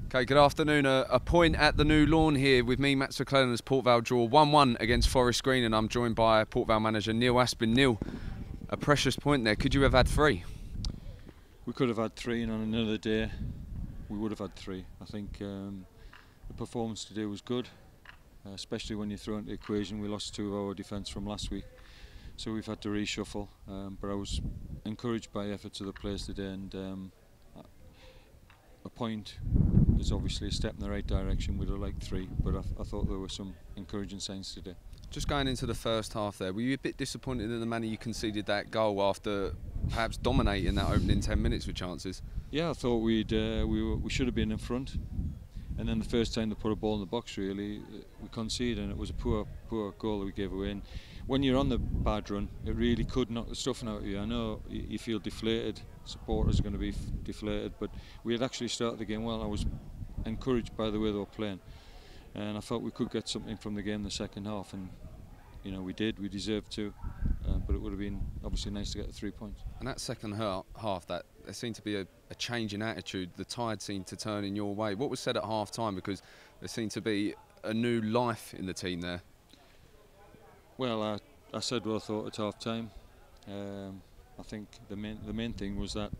Okay, good afternoon. A point at the new lawn here with me, Matt McClellan, as Port Vale draw 1-1 against Forest Green, and I'm joined by Port Vale manager Neil Aspin. Neil, a precious point there. Could you have had three? We could have had three, and on another day we would have had three. I think the performance today was good, especially when you throw into the equation we lost two of our defence from last week, so we've had to reshuffle, but I was encouraged by efforts of the players today, and a point is obviously a step in the right direction. We'd have liked three, but I thought there were some encouraging signs today. Just going into the first half there, were you a bit disappointed in the manner you conceded that goal after perhaps dominating that opening 10 minutes with chances? Yeah, I thought we should have been in front, and then the first time they put a ball in the box, really, we conceded, and it was a poor goal that we gave away. And when you're on the bad run, it really could knock the stuffing out of you. I know you feel deflated, supporters are going to be deflated, but we had actually started the game well. I was encouraged by the way they were playing, and I felt we could get something from the game in the second half, and you know, we did. We deserved to, but it would have been obviously nice to get the 3 points. And that second half, there seemed to be a change in attitude. The tide seemed to turn in your way. What was said at half time? Because there seemed to be a new life in the team there. Well, I said what I thought at half time. I think the main thing was that,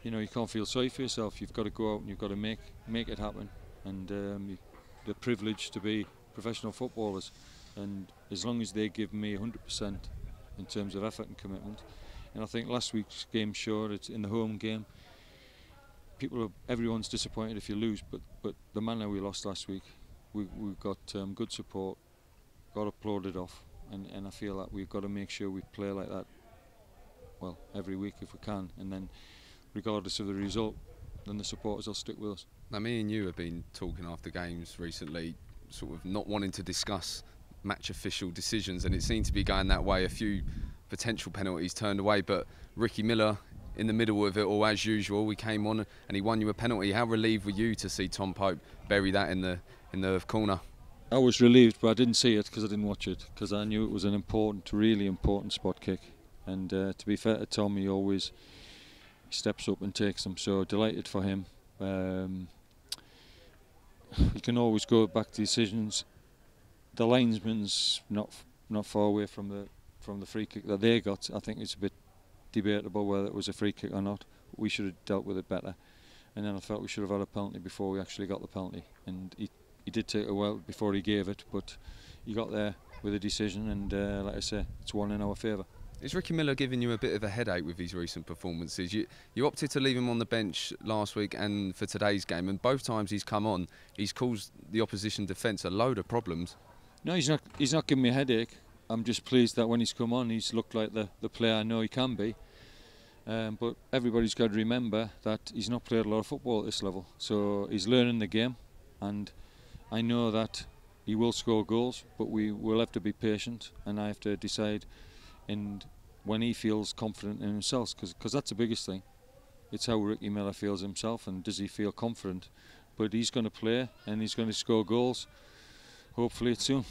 you know, you can't feel sorry for yourself. You've got to go out and you've got to make it happen. And the privilege to be professional footballers. And as long as they give me 100% in terms of effort and commitment, and I think last week's game showed it's in the home game. Everyone's disappointed if you lose, but the manner we lost last week, we got good support, got applauded off, and I feel that we've got to make sure we play like that, well, every week if we can, and then regardless of the result, then the supporters will stick with us. Now, me and you have been talking after games recently, sort of not wanting to discuss match official decisions, and it seemed to be going that way. A few potential penalties turned away, but Ricky Miller in the middle of it all, as usual. We came on and he won you a penalty. How relieved were you to see Tom Pope bury that in the corner? I was relieved, but I didn't see it because I didn't watch it, because I knew it was an important, really important spot kick, and to be fair to Tom, he always steps up and takes them, so delighted for him. You can always go back to decisions. The linesman's not far away from the free kick that they got. I think it's a bit debatable whether it was a free kick or not. We should have dealt with it better, and then I felt we should have had a penalty before we actually got the penalty. And he did take a while before he gave it, but he got there with a decision, and like I say, it's one in our favour. Is Ricky Miller giving you a bit of a headache with his recent performances? You opted to leave him on the bench last week and for today's game, and both times he's come on, he's caused the opposition defence a load of problems. No, he's not giving me a headache. I'm just pleased that when he's come on, he's looked like the player I know he can be. But everybody's got to remember that he's not played a lot of football at this level, so he's learning the game, and I know that he will score goals, but we will have to be patient, and I have to decide when he feels confident in himself, because that's the biggest thing. It's how Ricky Miller feels himself, and does he feel confident. But he's going to play and he's going to score goals. Hopefully it's soon.